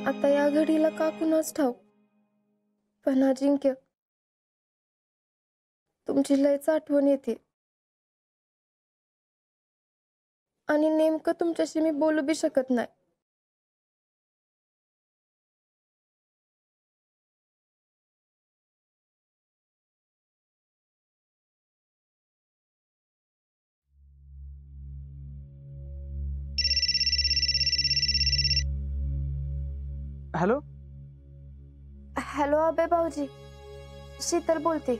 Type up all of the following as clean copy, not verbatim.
आता या घडीला का कुणाच ठाऊक, पण अजिंक्य तुमची लयच आठवण येते आणि नेमकं तुमच्याशी मी बोलू बी शकत नाही. हॅलो हॅलो अबे भाऊजी, शीतल बोलते.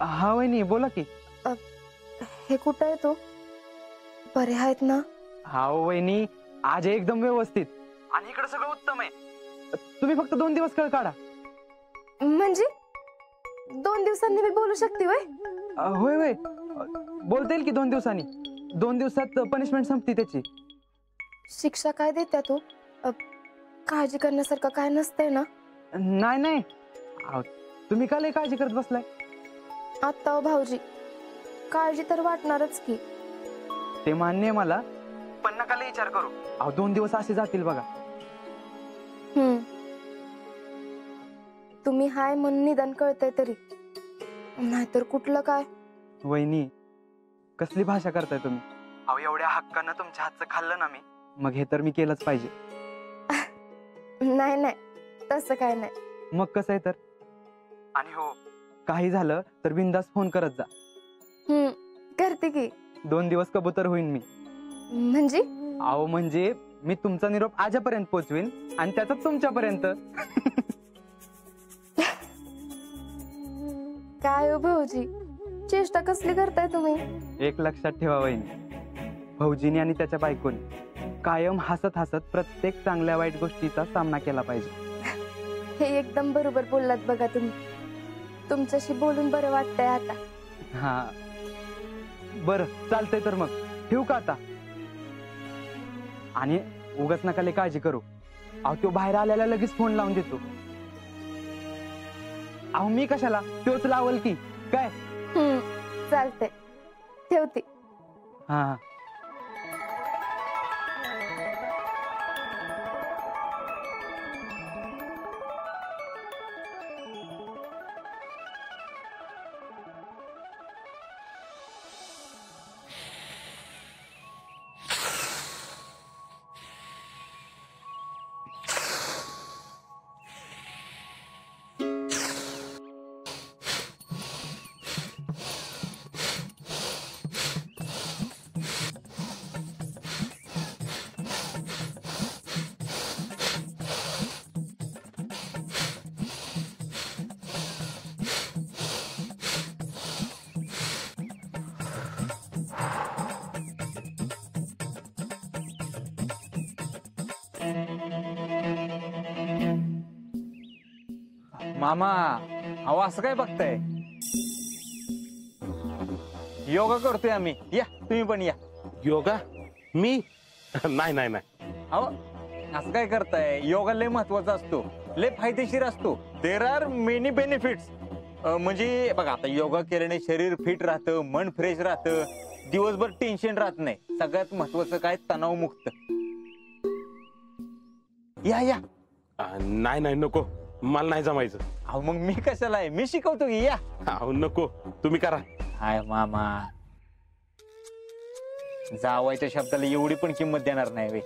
हा वहिनी बोला की. हे कुठं आहे तो? बरे आहेत ना? हा वहिनी, आज एकदम व्यवस्थित आणि इकडे सगळं उत्तम आहे. तुम्ही फक्त 2 दिवस काळ काढा. म्हणजे 2 दिवसांनी मी बोलू शकते होय? होय होय, बोलता येईल की 2 दिवसांनी. 2 दिवसात पनिशमेंट संपती त्याची. शिक्षा काय देत्या तू? काळजी करण्यासारखं काय नसतंय ना? नाही नाही, तुम्ही का लय काळजी करत बसलाय? आता हो भाऊजी, काळजी तर वाटणारच की. ते मान्य आहे मला, पण नका लय विचार करू. 2 दिवस असे जातील बघा. तुम्ही हाय म्हणून निदान कळतंय तरी, नाहीतर कुठलं काय. वहिनी, कसली भाषा करताय तुम्ही? एवढ्या हक्कानं तुमच्या हातचं खाल्लं ना मी, मग हे तर मी केलंच पाहिजे. नाही नाही, तसं काय नाही. मग कसं आहे तर. आणि हो, काही झालं तर बिंदास फोन करत जा. करते की. 2 दिवस कबूतर होईन मी. म्हणजे? म्हणजे मी तुमचा निरोप आजपर्यंत पोहोचवीन आणि त्याचाच तुमच्यापर्यंत. काय हो भाऊजी, चेष्टा कसली करताय तुम्ही? एक लक्षात ठेवा वहिनी, भाऊजीने आणि त्याच्या बायकोने कायम हसत हसत प्रत्येक चांगल्या वाईट गोष्टीचा सामना केला पाहिजे. हे एकदम बरोबर बोललात बघा तुम्ही. तुमच्याशी बोलून बरं वाटतंय आता. हा बरं, चालतंय तर मग ठेवू का आता? आणि उगाच नका लय काळजी करू. तो बाहेर आल्याला लगेच फोन लावून देतो. मी कशाला, तोच लावल की काय. चालतंय, ठेवते. हा. मामा, असं काय बघताय? योगा करतोय आम्ही. या तुम्ही पण या. योगा? मी नाही नाही नाही. असं काय करताय? योगा लय महत्वाचा असतो, लय फायदेशीर असतो. There are many benefits. म्हणजे बघा, आता योगा केल्याने शरीर फिट राहतं, मन फ्रेश राहतं, दिवसभर टेन्शन राहत नाही. सगळ्यात महत्वाचं काय, तणावमुक्त. या या. नाही नाही, नको, मला नाही जमायचं. मग मी कशाला आहे, मी शिकवतो की. या. नको, तुम्ही करा. हाय मामा, जावायच्या शब्दाला एवढी पण किंमत देणार नाही वे.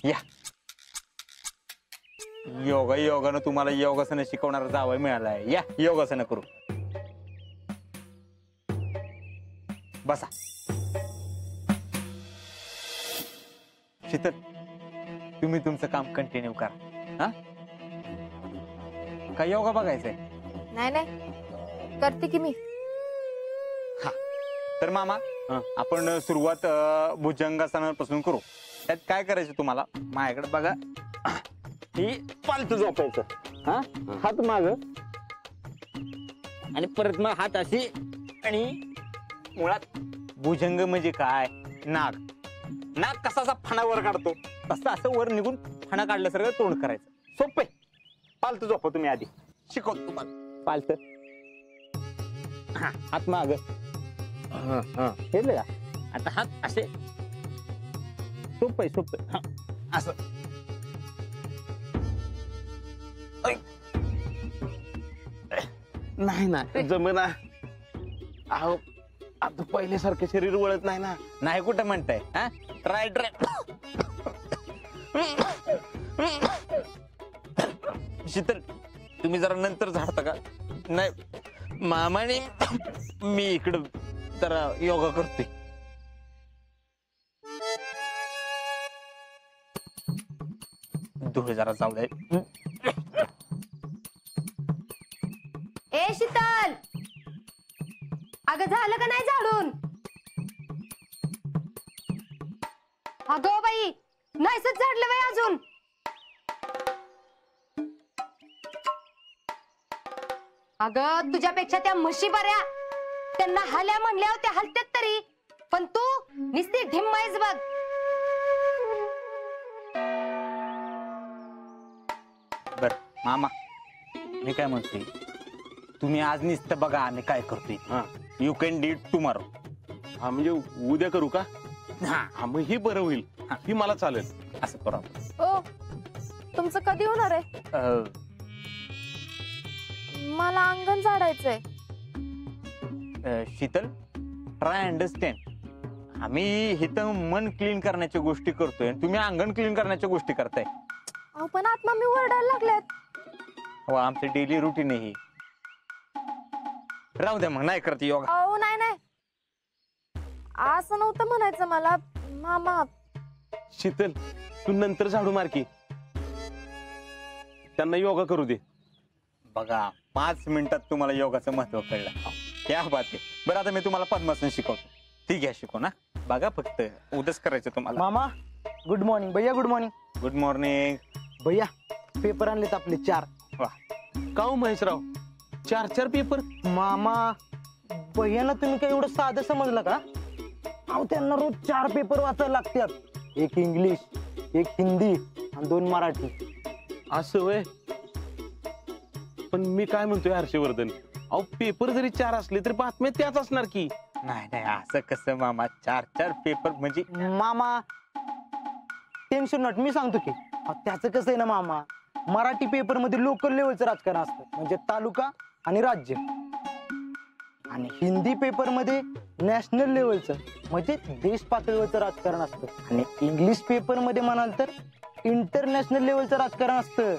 या. योगानं तुम्हाला योगासनं शिकवणारा जावई मिळालाय. या योगासनं करू. बसा. शीतल, तुम्ही तुमचं काम कंटिन्यू करा. हा, काय योगा बघायचंय? नाही नाही, करते की मी. हा, तर मामा, आपण सुरुवात भुजंगासनापासून करू. त्यात काय करायचं तुम्हाला, माझ्याकडे बघा. ही पालथं झोपायचं. हा, हात माग आणि परत मग हात अशी. आणि मुळात भुजंग म्हणजे काय, नाग. नाग कसा असा फणा वर काढतो, तसं असं वर निघून फणा काढल्यासारखं तोंड करायचं. सोपे. पालथं झोपा तुम्ही आधी, शिकवतो तुम्हाला. पालथं, हात माग. हे बघा, आता हात असे. सोपं आहे. असं नाही ना जमना. अहो आता पहिल्यासारखं शरीर वळत नाही ना. नाही कुठं म्हणताय हा ट्राय ट्राय. शीतल तुम्ही जरा नंतर झाडता का? नाही मामाने मी इकडं जरा योगा करतोय. धूळ जरा जाऊ दे. ए शीतल, अगं झालं का नाही झाडून? अगं बाई नाहीच झाडलं बाई अजून. अगं तुझ्यापेक्षा त्या म्हशी बऱ्या, त्यांना हल्या म्हणल्यावर त्या हलत्यात तरी, पण तू नुसती ढिम्माईच बघ. बर मामा मी काय म्हणतोय, तुम्ही आज नुसतं बघा आम्ही काय करतोय. हा you can do it tomorrow. हा म्हणजे उद्या करू का? हा हा मग ही बरं होईल. ही मला चालेल. असं करू आपण. ओ तुमचं कधी होणार आहे? मला अंगण झाडायचंय. शीतल ट्राय अंडरस्टँड, आम्ही इथं मन क्लीन करण्याच्या गोष्टी करतोय आणि तुम्ही अंगण क्लीन करण्याच्या गोष्टी करताय. अहो पण आत मम्मी ओरडायला लागल्यात. हो आमचं डेली रुटीन आहे. राहू द्या मग नाही करत योगा. अहो नाही नाही, असं नव्हतं म्हणायचं मला मामा. शीतल तू नंतर झाडू मार की, त्यांना योगा करू दे. बघा 5 मिनिटात तुम्हाला योगाचं महत्व कळलं. क्या बात आहे. बरं आता मी तुम्हाला पद्मासन शिकवतो. ठीक आहे शिकव ना. बघा फक्त उद्याच करायचं तुम्हाला. मामा गुड मॉर्निंग. भैया गुड मॉर्निंग. Good morning. भैया पेपर आणलेत आपले 4. का हो महेशराव 4 पेपर? मामा भैयाला तुम्ही काय एवढं साधं समजलं का? अहो त्यांना रोज 4 पेपर वाचायला लागतात. 1 इंग्लिश, 1 हिंदी आणि 2 मराठी. असं वय. पण मी काय म्हणतोय हर्षवर्धन, अहो पेपर जरी 4 असले तरी बातम्या त्याच असणार की. नाही नाही असं कसं मामा, 4 पेपर म्हणजे. मामा टेन्शन नॉट, मी सांगतो की. त्याचं कसं आहे ना मामा, मराठी पेपर मध्ये लोकल लेवलचं राजकारण असतं, म्हणजे तालुका आणि राज्य. आणि हिंदी पेपर मध्ये नॅशनल लेवलचं म्हणजे देश पातळीवरचं राजकारण असतं. आणि इंग्लिश पेपर मध्ये म्हणाल तर इंटरनॅशनल लेवलचं राजकारण असतं.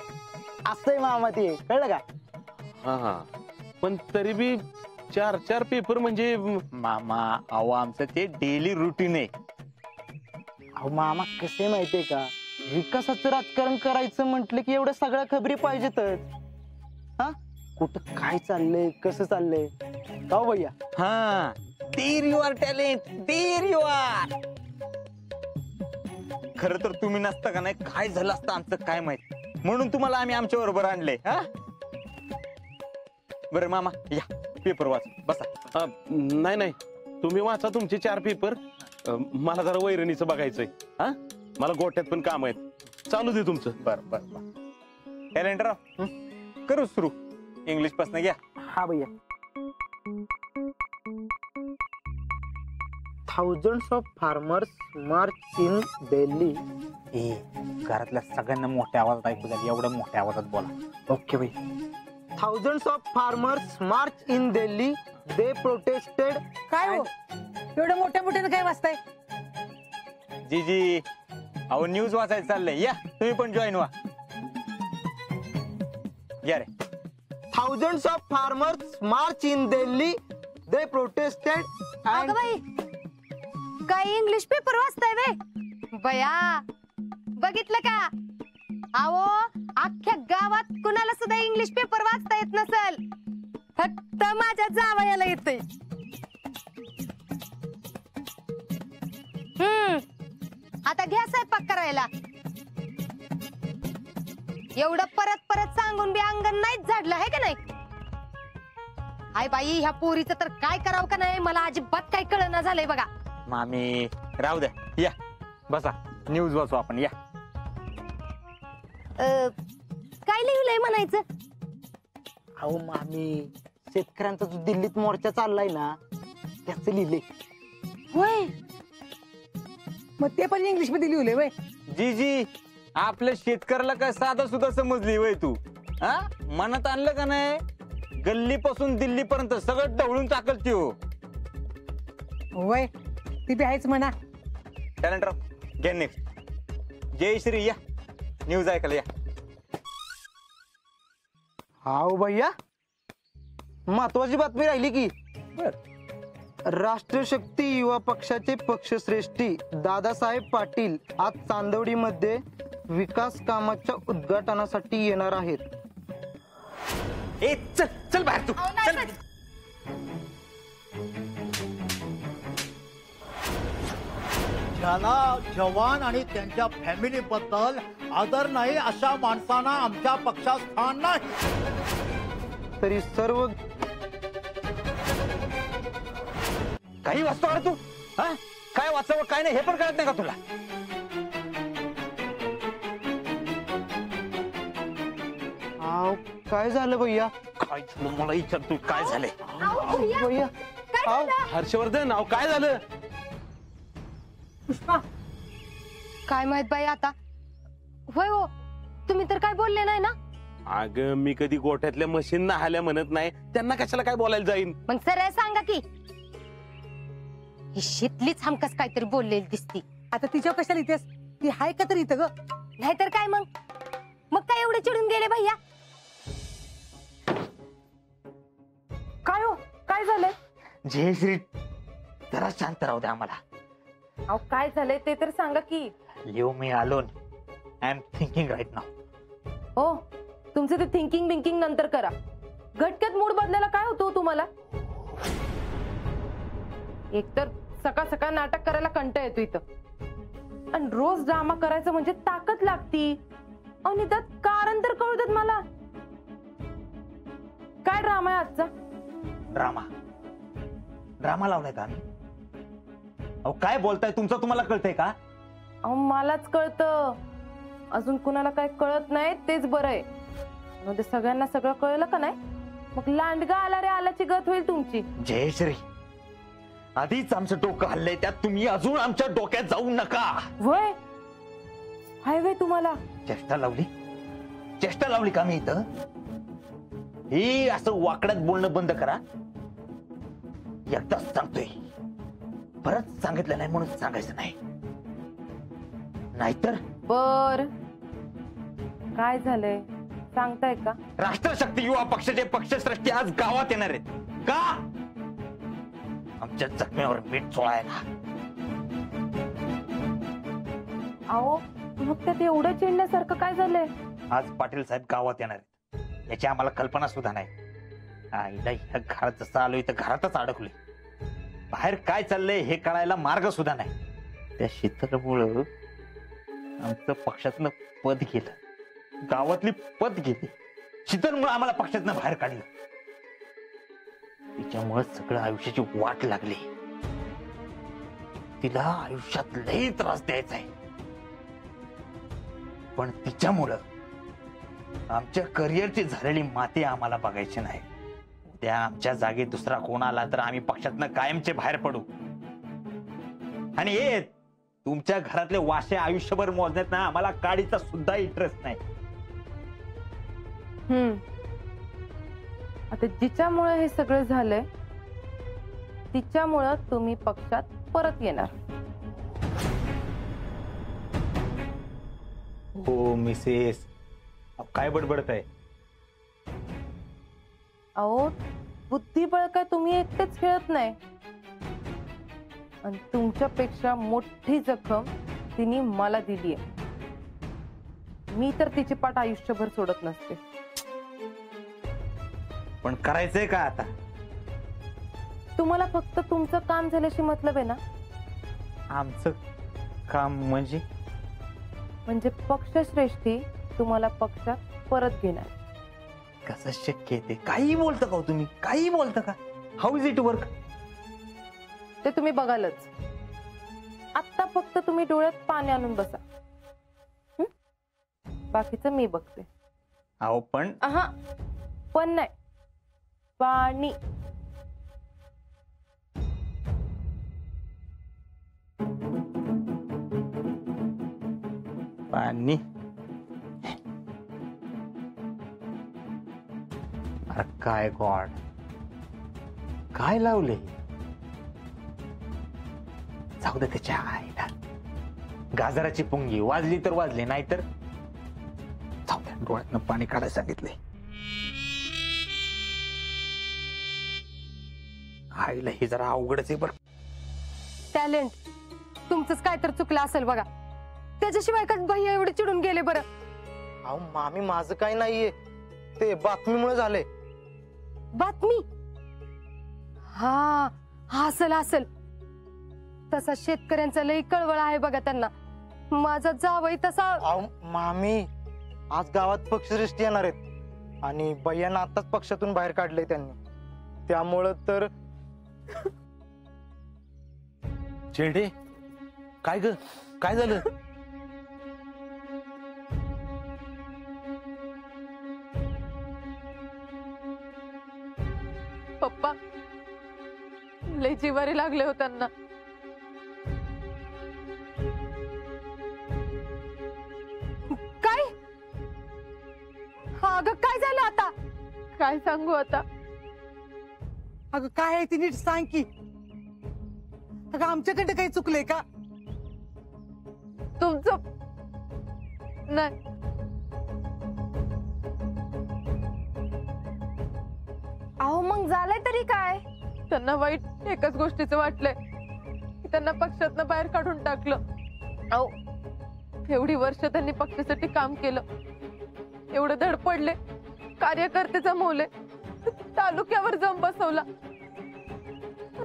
असंय मामा, ते कळलं का? हा हा पण तरी बी 4 पेपर म्हणजे. मामा अहो आमचं ते डेली रुटीन आहे. अहो मामा कसे माहितीये का, विकासाचं राजकारण करायचं म्हटलं की एवढ्या सगळ्या खबरी पाहिजेतच. हा कुठं काय चाललंय, कसं चाललंय का हो भैया? हा there you are talent, there you are. खरं तर तुम्ही नसता का नाही काय झालं असतं आमचं काय माहित, म्हणून तुम्हाला आम्ही आमच्या बरोबर आणले. हा बरं मामा या पेपर वाच बसा. नाही नाही तुम्ही वाचा तुमचे 4 पेपर. मला जरा वैरणीचं बघायचंय. हा मला गोट्यात पण काम आहेत. चालू दे तुमचं. बर बर बर. कॅलेंडर करू सुरू. इंग्लिश पासून घ्या. हा भैया. thousands of farmers march in Delhi. घरातल्या सगळ्यांना मोठ्या आवाजात ऐकू द्या, एवढ्या मोठ्या आवाजात बोला. ओके भाई. thousands of farmers march in Delhi. They protested. काय हो एवढं मोठ्या मोठ्यानं काय वाचताय? जी अहो न्यूज वाचायचं चाललंय. या तुम्ही पण जॉईन व्हा. या रे. Thousands of farmers march in Delhi. They protested अगं and बाई काय इंग्लिश पेपर वाचताय वे बया? बघितलं का? अहो अख्ख्या गावात कुणाला सुद्धा इंग्लिश पेपर वाचता येत नसल, फक्त माझ्या जावयाला येतंय. आता घ्या स्वयंपाक करायला. एवढं परत परत सांगून बी अंगण नाहीच झाडलं आहे का नाही? हाय बाई ह्या पोरीचं तर काय करावं का नाही मला अजिबात काय कळना झालंय बघा. मामी राहू द्या. या बसा न्यूज वाचू आपण. या काय लिहिलंय म्हणायचं? अहो मामी शेतकऱ्यांचा जो दिल्लीत मोर्चा चाललाय ना त्याच लिहिले. होय मग ते पण इंग्लिश मध्ये लिहिलंय वय? जी आपल्या शेतकऱ्याला काय साधा सुद्धा समजली वय तू? हा मनात आणलं का नाही? गल्लीपासून दिल्लीपर्यंत सगळं ढवळून टाकल ती हो. होय ती बी आहेच म्हणा. टॅलेंट घे नेक्स्ट. जय श्री या न्यूज ऐकायला या. हाव भैया महत्वाची बातमी राहिली की. राष्ट्रीय शक्ती युवा पक्षाचे पक्षश्रेष्ठी दादासाहेब पाटील आज चांदवडीमध्ये विकास कामाच्या उद्घाटनासाठी येणार आहेत. ए चल चल बाहेर तू चल. ज्याला जवान आणि त्यांच्या फॅमिली बद्दल आदर नाही अशा माणसांना आमच्या पक्षात स्थान नाही. तरी सर्व काही वाचतो का तू? हा काय वाचावं काय नाही हे पण कळत नाही का तुला? हाव काय झालं भैया? काय झालं मला विचार तू काय झालंय? भैया हाव हर्षवर्धन नाव काय झालं? पुष्पा काय माहित बाई आता. होय हो तुम्ही तर काय बोलले नाही ना. अग मी कधी गोठ्यातल्या मशीन नाहाल्या म्हणत नाही. त्यांना कशाला काय बोलायला जाईन? मग सरळ सांगा की. ही शितलीच हमकस काहीतरी बोललेली दिसती. आता तिच्यावर कशाला इथेस? ती हाय का तर इथं ग? नाहीतर काय मग. मग काय एवढे चिडून गेले भैया? काय हो काय झालंय? जयश्री जरा शांत राहू दे आम्हाला. अहो काय झालंय ते तर सांगा की. Leave me alone. I am thinking right now. हो तुमचं ते थिंकिंग बिंकिंग नंतर करा. घटक्यात मूड बदलायला काय होतो तुम्हाला? एकतर सकाळ सकाळ नाटक करायला कंटाळा येतो इथं आणि रोज ड्रामा करायचं म्हणजे ताकद लागती. आणि त्यात कारण तर कळू देत मला. काय ड्रामा आहे आजचा? ड्रामा लावलाय का आम्ही? अहो काय बोलताय तुमचं तुम्हाला कळतंय का? अहो मलाच कळतं. अजून कुणाला काय कळत नाही तेच बरं आहे. म्हणजे सगळ्यांना सगळं कळलं का नाही मग लांडगा आला रे आलाची गत होईल तुमची. जयश्री आधीच आमचं डोकं हल्लंय त्यात तुम्ही अजून आमच्या डोक्यात जाऊ नका. वय हायवे तुम्हाला चेष्टा लावली का मी इथं? ही असं वाकड्यात बोलणं बंद करा. एकदाच सांगतोय परत सांगितलं नाही म्हणून सांगायचं नाही. नाहीतर बर काय झालंय सांगताय का? राष्ट्रशक्ती युवा पक्षाचे पक्षश्रेष्ठी आज गावात येणार आहेत. का? आमच्या जखमेवर मीठ चोळायला. अहो मग त्यात एवढं चिडण्यासारखं काय झालंय? आज पाटील साहेब गावात येणार आहेत याची आम्हाला कल्पना सुद्धा नाही. आईला ह्या घरात जसं आलोय तर घरातच अडकलोय. बाहेर काय चाललंय हे कळायला मार्ग सुद्धा नाही. त्या शीतलमुळं आमचं पक्षातनं पद गेलं. गावातली पद गेली. शीतलमुळं आम्हाला पक्षातनं बाहेर काढलं. तिच्यामुळे सगळं आयुष्याची वाट लागली. तिला आयुष्यात लई त्रास द्यायचा आहे. पण तिच्यामुळं आमच्या करिअरची झालेली माती आम्हाला बघायची नाही. उद्या आमच्या जागी दुसरा कोण आला तर आम्ही पक्षातनं कायमचे बाहेर पडू. आणि हे तुमच्या घरातले वाशे आयुष्यभर मोजण्यात ना आम्हाला काडीचा सुद्धा इंटरेस्ट नाही. आता जिच्यामुळे हे सगळं झालंय तिच्यामुळं तुम्ही पक्षात परत येणार. हो मिसेस काय बडबडत आहे? अहो बुद्धिबळ काय तुम्ही एकटेच खेळत नाही. आणि तुमच्यापेक्षा मोठी जखम तिने मला दिली आहे. मी तर तिची पाठ आयुष्यभर सोडत नसते. पण करायचंय का आता? तुम्हाला फक्त तुमचं काम झाल्याशी मतलब आहे ना? आमचं काम म्हणजे? म्हणजे पक्षश्रेष्ठी तुम्हाला पक्षात परत घेणार. कसं शक्य आहे ते? काही बोलता का तुम्ही? काही बोलता का? How is it work? ते तुम्ही बघालच. आता फक्त तुम्ही डोळ्यात पाणी आणून बसा. बाकीचं मी बघते. अहो पण पण नाही पाणी. पाणी अरे काय गॉड, काय लावले? जाऊ दे त्याच्या आईला. गाजराची पुंगी वाजली तर वाजली, नाहीतर जाऊ दे. डोळ्यातनं पाणी काढायला सांगितले. आईला हे जरा अवघडच आहे बरं. टॅलेंट तुमचंच काय तर चुकलं असेल बघा. त्याच्याशिवाय का भैया एवढे चिडून गेले बरं? अहो मामी, माझं काही नाहीये, ते बातमीमुळे झाले. बातमी? हा असल असल. तसा शेतकऱ्यांचा लई कळवळ आहे बघा त्यांना. माझा जावई तसा. अहो मामी, आज गावात पक्षश्रेष्ठी येणार आहेत आणि भैयांना आताच पक्षातून बाहेर काढलंय त्यांनी. त्यामुळं तर चेडे, काय ग, काय झालं? पप्पा लय जिवारी लागले हो त्यांना. काय? अगं काय झालं आता? काय सांगू आता? अगं काय आहे ती नीट सांग की. अगं आमच्याकडे काही चुकलंय का? तुमचं नाही. अहो मग झालंय तरी काय? त्यांना वाईट एकाच गोष्टीचं वाटलंय की त्यांना पक्षातनं बाहेर काढून टाकलं. अहो एवढी वर्ष त्यांनी पक्षासाठी काम केलं, एवढे धडपडले, कार्यकर्ते जमवले, तालुक्यावर जम बसवला.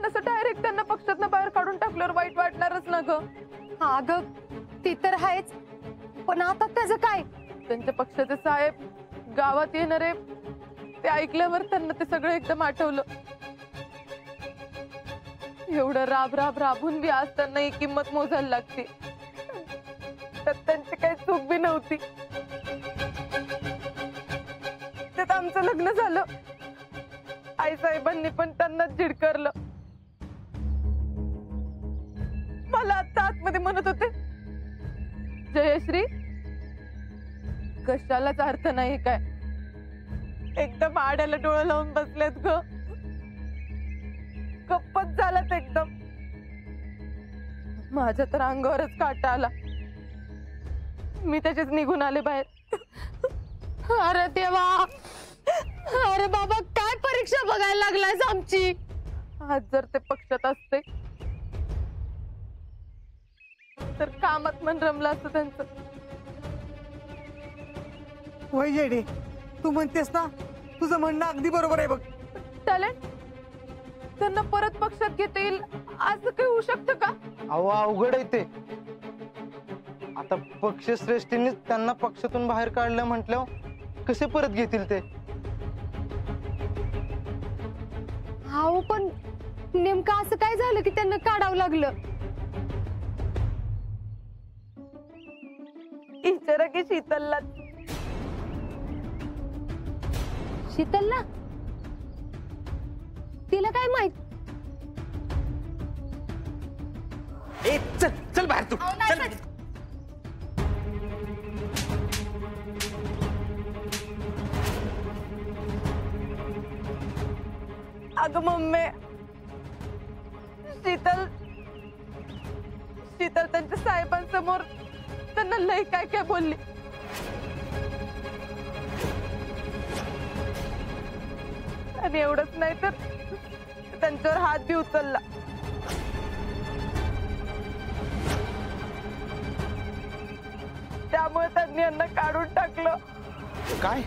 असं डायरेक्ट त्यांना पक्षातनं बाहेर काढून टाकल्यावर वाईट वाटणारच ना ग. अगं ती तर आहेच, पण आता त्याचं काय? त्यांच्या पक्षाचे साहेब गावात येणारे ते ऐकल्यावर त्यांना ते सगळं एकदम आठवलं. एवढं राबून बी आज त्यांना ही किंमत मोजायला लागते. त्यात त्यांची काही चूक बी नव्हती. त्यात आमचं लग्न झालं, आई साहेबांनी पण त्यांना झिडकारलं. मला आता आतमध्ये म्हणत होते, जयश्री कशालाच अर्थ नाही काय. एकदम आड्याला डोळं लावून बसलेत ग, गप्पच झालात एकदम. माझ्या तर अंगावरच काटा आला. मी त्याचेच निघून आले बाहेर. अरे देवा, अरे बाबा काय परीक्षा बघायला लागलायस आमची? आज जर ते पक्षात असते तर कामात मन रमलं असतं त्यांचं. वय जेडे, तू म्हणतेस ना, तुझं म्हणणं अगदी बरोबर आहे बघ. टॅलेंट त्यांना परत पक्षात घेता येईल असं काही होऊ शकतं का? अहो अवघड आहे ते. आता पक्षश्रेष्ठींनीच त्यांना पक्षातून बाहेर काढलं म्हटल्यावर कसे परत घेतील ते? अहो पण नेमकं असं काय झालं की त्यांना काढावं लागलं? विचारा की शीतलला. शीतलला? तिला काय माहित? ए चल चल बाहेर तू चल. अगं मम्मी, शीतल त्यांच्या साहेबांसमोर त्यांना लय काय काय बोलली. आणि एवढंच नाही तर त्यांच्यावर हात बी उचलला. त्यामुळे त्यांनी यांना काढून टाकलं. काय